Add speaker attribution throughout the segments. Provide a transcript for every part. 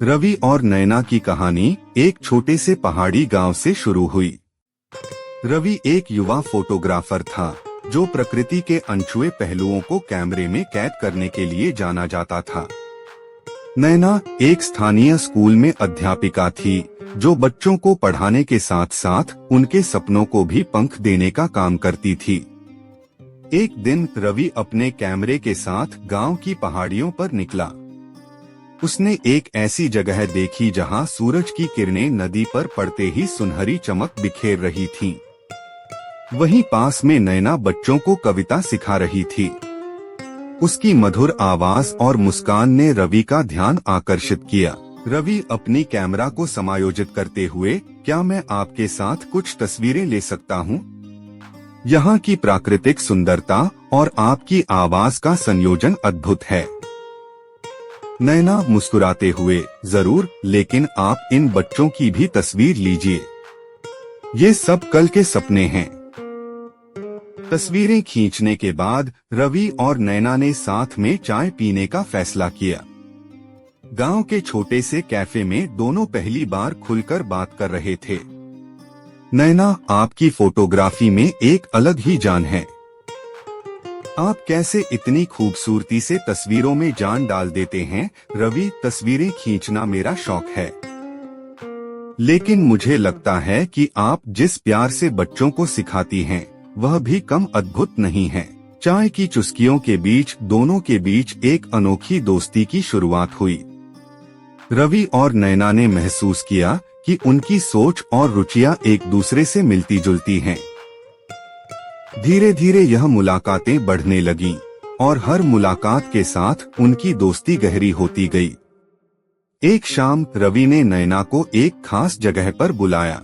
Speaker 1: रवि और नैना की कहानी एक छोटे से पहाड़ी गांव से शुरू हुई। रवि एक युवा फोटोग्राफर था जो प्रकृति के अनछुए पहलुओं को कैमरे में कैद करने के लिए जाना जाता था। नैना एक स्थानीय स्कूल में अध्यापिका थी जो बच्चों को पढ़ाने के साथ साथ उनके सपनों को भी पंख देने का काम करती थी। एक दिन रवि अपने कैमरे के साथ गांव की पहाड़ियों पर निकला। उसने एक ऐसी जगह देखी जहां सूरज की किरणें नदी पर पड़ते ही सुनहरी चमक बिखेर रही थीं। वहीं पास में नैना बच्चों को कविता सिखा रही थी। उसकी मधुर आवाज और मुस्कान ने रवि का ध्यान आकर्षित किया। रवि अपनी कैमरा को समायोजित करते हुए, क्या मैं आपके साथ कुछ तस्वीरें ले सकता हूँ? यहाँ की प्राकृतिक सुंदरता और आपकी आवाज का संयोजन अद्भुत है। नैना मुस्कुराते हुए, जरूर, लेकिन आप इन बच्चों की भी तस्वीर लीजिए। ये सब कल के सपने हैं। तस्वीरें खींचने के बाद रवि और नैना ने साथ में चाय पीने का फैसला किया। गांव के छोटे से कैफे में दोनों पहली बार खुलकर बात कर रहे थे। नैना, आपकी फोटोग्राफी में एक अलग ही जान है। आप कैसे इतनी खूबसूरती से तस्वीरों में जान डाल देते हैं? रवि, तस्वीरें खींचना मेरा शौक है, लेकिन मुझे लगता है कि आप जिस प्यार से बच्चों को सिखाती हैं, वह भी कम अद्भुत नहीं है। चाय की चुस्कियों के बीच दोनों के बीच एक अनोखी दोस्ती की शुरुआत हुई। रवि और नैना ने महसूस किया कि उनकी सोच और रुचियां एक दूसरे से मिलती जुलती हैं। धीरे धीरे यह मुलाकातें बढ़ने लगीं और हर मुलाकात के साथ उनकी दोस्ती गहरी होती गई। एक शाम रवि ने नैना को एक खास जगह पर बुलाया।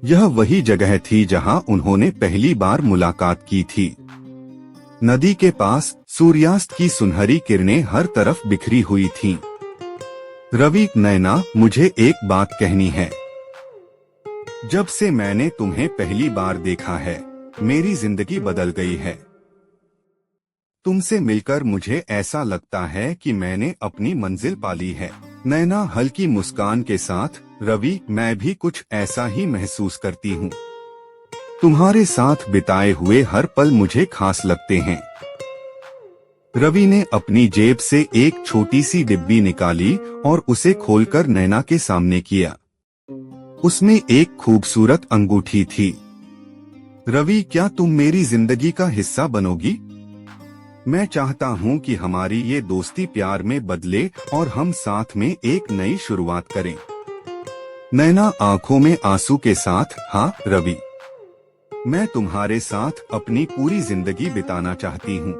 Speaker 1: यह वही जगह थी जहां उन्होंने पहली बार मुलाकात की थी। नदी के पास सूर्यास्त की सुनहरी किरणें हर तरफ बिखरी हुई थीं। रवि, नैना, मुझे एक बात कहनी है। जब से मैंने तुम्हें पहली बार देखा है, मेरी जिंदगी बदल गई है। तुमसे मिलकर मुझे ऐसा लगता है कि मैंने अपनी मंजिल पाली है। नैना हल्की मुस्कान के साथ, रवि, मैं भी कुछ ऐसा ही महसूस करती हूँ। तुम्हारे साथ बिताए हुए हर पल मुझे खास लगते हैं। रवि ने अपनी जेब से एक छोटी सी डिब्बी निकाली और उसे खोलकर नैना के सामने किया। उसमें एक खूबसूरत अंगूठी थी। रवि, क्या तुम मेरी जिंदगी का हिस्सा बनोगी? मैं चाहता हूँ कि हमारी ये दोस्ती प्यार में बदले और हम साथ में एक नई शुरुआत करें। नैना आंखों में आंसू के साथ, हाँ रवि, मैं तुम्हारे साथ अपनी पूरी जिंदगी बिताना चाहती हूँ।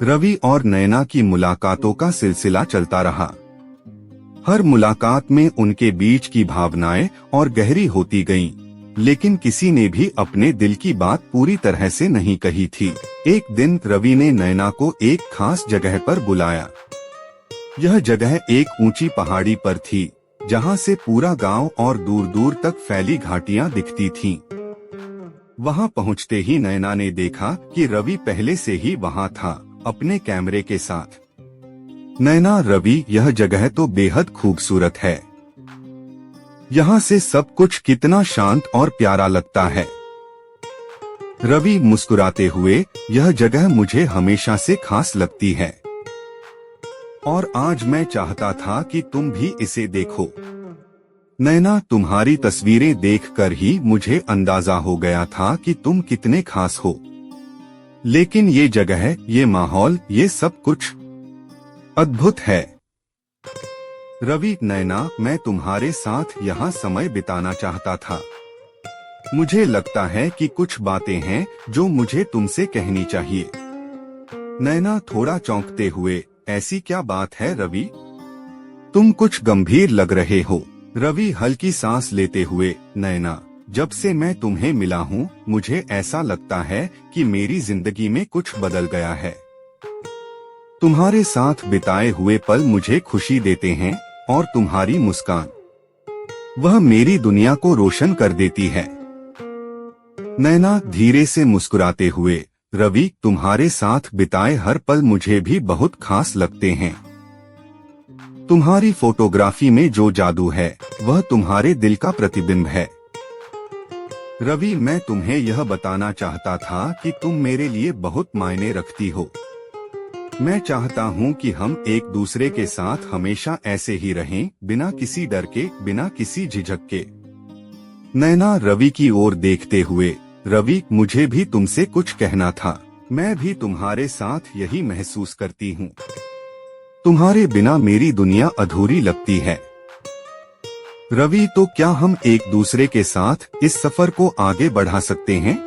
Speaker 1: रवि और नैना की मुलाकातों का सिलसिला चलता रहा। हर मुलाकात में उनके बीच की भावनाएं और गहरी होती गईं, लेकिन किसी ने भी अपने दिल की बात पूरी तरह से नहीं कही थी। एक दिन रवि ने नैना को एक खास जगह पर बुलाया। यह जगह एक ऊंची पहाड़ी पर थी, जहां से पूरा गांव और दूर दूर तक फैली घाटियां दिखती थीं। वहां पहुंचते ही नैना ने देखा कि रवि पहले से ही वहां था, अपने कैमरे के साथ। नैना, रवि, यह जगह तो बेहद खूबसूरत है। यहाँ से सब कुछ कितना शांत और प्यारा लगता है। रवि मुस्कुराते हुए, यह जगह मुझे हमेशा से खास लगती है और आज मैं चाहता था कि तुम भी इसे देखो। नैना, तुम्हारी तस्वीरें देखकर ही मुझे अंदाजा हो गया था कि तुम कितने खास हो। लेकिन ये जगह, ये माहौल, ये सब कुछ अद्भुत है। रवि, नैना, मैं तुम्हारे साथ यहाँ समय बिताना चाहता था। मुझे लगता है कि कुछ बातें हैं जो मुझे तुमसे कहनी चाहिए। नैना थोड़ा चौंकते हुए, ऐसी क्या बात है रवि? तुम कुछ गंभीर लग रहे हो। रवि हल्की सांस लेते हुए, नैना, जब से मैं तुम्हें मिला हूँ, मुझे ऐसा लगता है कि मेरी जिंदगी में कुछ बदल गया है। तुम्हारे साथ बिताए हुए पल मुझे खुशी देते हैं और तुम्हारी मुस्कान, वह मेरी दुनिया को रोशन कर देती है। नैना धीरे से मुस्कुराते हुए, रवि, तुम्हारे साथ बिताए हर पल मुझे भी बहुत खास लगते हैं। तुम्हारी फोटोग्राफी में जो जादू है वह तुम्हारे दिल का प्रतिबिंब है। रवि, मैं तुम्हें यह बताना चाहता था कि तुम मेरे लिए बहुत मायने रखती हो। मैं चाहता हूँ कि हम एक दूसरे के साथ हमेशा ऐसे ही रहें, बिना किसी डर के, बिना किसी झिझक के। नैना रवि की ओर देखते हुए, रवि, मुझे भी तुमसे कुछ कहना था। मैं भी तुम्हारे साथ यही महसूस करती हूँ। तुम्हारे बिना मेरी दुनिया अधूरी लगती है। रवि, तो क्या हम एक दूसरे के साथ इस सफर को आगे बढ़ा सकते हैं?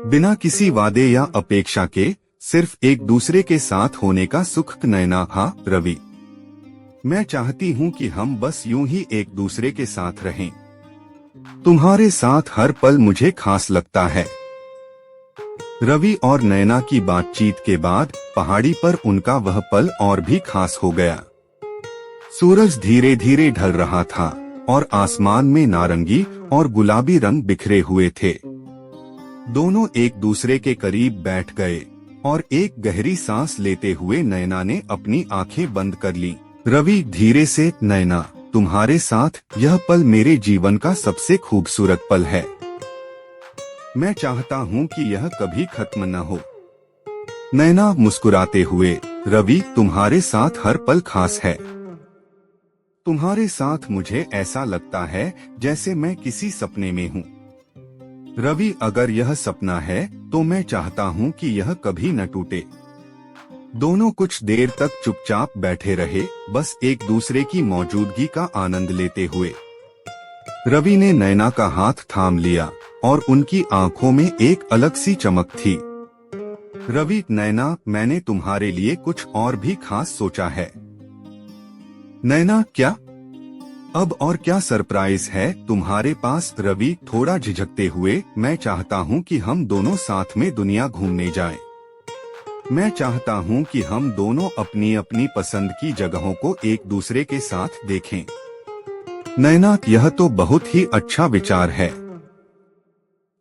Speaker 1: बिना किसी वादे या अपेक्षा के, सिर्फ एक दूसरे के साथ होने का सुख। नैना, हाँ रवि, मैं चाहती हूँ कि हम बस यूं ही एक दूसरे के साथ रहें। तुम्हारे साथ हर पल मुझे खास लगता है। रवि और नैना की बातचीत के बाद पहाड़ी पर उनका वह पल और भी खास हो गया। सूरज धीरे धीरे ढल रहा था और आसमान में नारंगी और गुलाबी रंग बिखरे हुए थे। दोनों एक दूसरे के करीब बैठ गए और एक गहरी सांस लेते हुए नैना ने अपनी आंखें बंद कर ली। रवि धीरे से, नैना, तुम्हारे साथ यह पल मेरे जीवन का सबसे खूबसूरत पल है। मैं चाहता हूँ कि यह कभी खत्म न हो। नैना मुस्कुराते हुए, रवि, तुम्हारे साथ हर पल खास है। तुम्हारे साथ मुझे ऐसा लगता है जैसे मैं किसी सपने में हूँ। रवि, अगर यह सपना है तो मैं चाहता हूँ कि यह कभी न टूटे। दोनों कुछ देर तक चुपचाप बैठे रहे, बस एक दूसरे की मौजूदगी का आनंद लेते हुए। रवि ने नैना का हाथ थाम लिया और उनकी आंखों में एक अलग सी चमक थी। रवि, नैना, मैंने तुम्हारे लिए कुछ और भी खास सोचा है। नैना, क्या? अब और क्या सरप्राइज है तुम्हारे पास? रवि थोड़ा झिझकते हुए, मैं चाहता हूँ कि हम दोनों साथ में दुनिया घूमने जाएं। मैं चाहता हूँ कि हम दोनों अपनी अपनी पसंद की जगहों को एक दूसरे के साथ देखें। नैना, यह तो बहुत ही अच्छा विचार है।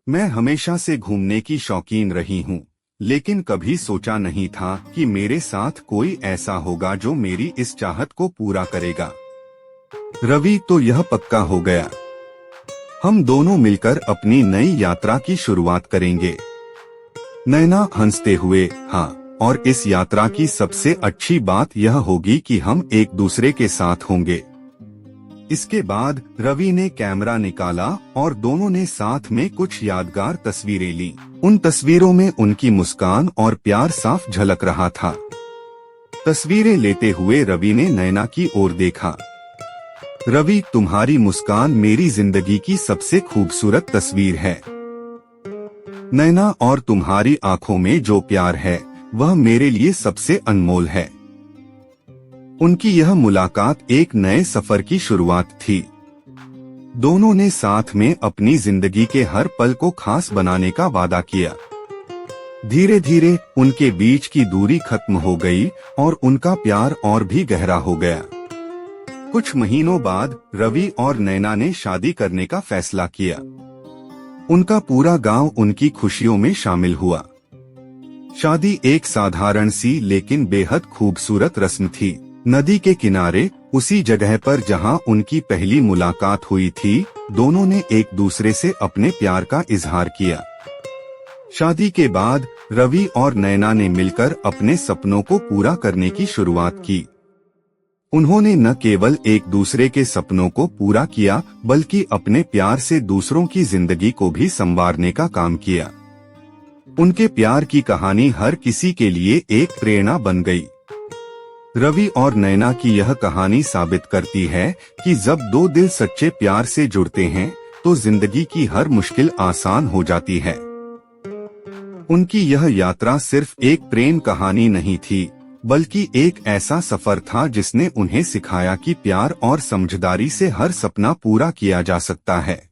Speaker 1: मैं हमेशा से घूमने की शौकीन रही हूँ, लेकिन कभी सोचा नहीं था कि मेरे साथ कोई ऐसा होगा जो मेरी इस चाहत को पूरा करेगा। रवि, तो यह पक्का हो गया। हम दोनों मिलकर अपनी नई यात्रा की शुरुआत करेंगे। नैना हंसते हुए, हाँ, और इस यात्रा की सबसे अच्छी बात यह होगी कि हम एक दूसरे के साथ होंगे। इसके बाद रवि ने कैमरा निकाला और दोनों ने साथ में कुछ यादगार तस्वीरें ली। उन तस्वीरों में उनकी मुस्कान और प्यार साफ झलक रहा था। तस्वीरें लेते हुए रवि ने नैना की ओर देखा। रवि, तुम्हारी मुस्कान मेरी जिंदगी की सबसे खूबसूरत तस्वीर है। नैना, और तुम्हारी आंखों में जो प्यार है वह मेरे लिए सबसे अनमोल है। उनकी यह मुलाकात एक नए सफर की शुरुआत थी। दोनों ने साथ में अपनी जिंदगी के हर पल को खास बनाने का वादा किया। धीरे धीरे उनके बीच की दूरी खत्म हो गई और उनका प्यार और भी गहरा हो गया। कुछ महीनों बाद रवि और नैना ने शादी करने का फैसला किया। उनका पूरा गांव उनकी खुशियों में शामिल हुआ। शादी एक साधारण सी लेकिन बेहद खूबसूरत रस्म थी। नदी के किनारे, उसी जगह पर जहां उनकी पहली मुलाकात हुई थी, दोनों ने एक दूसरे से अपने प्यार का इजहार किया। शादी के बाद रवि और नैना ने मिलकर अपने सपनों को पूरा करने की शुरुआत की। उन्होंने न केवल एक दूसरे के सपनों को पूरा किया, बल्कि अपने प्यार से दूसरों की जिंदगी को भी संवारने का काम किया। उनके प्यार की कहानी हर किसी के लिए एक प्रेरणा बन गई। रवि और नैना की यह कहानी साबित करती है कि जब दो दिल सच्चे प्यार से जुड़ते हैं तो जिंदगी की हर मुश्किल आसान हो जाती है। उनकी यह यात्रा सिर्फ एक प्रेम कहानी नहीं थी, बल्कि एक ऐसा सफर था जिसने उन्हें सिखाया कि प्यार और समझदारी से हर सपना पूरा किया जा सकता है।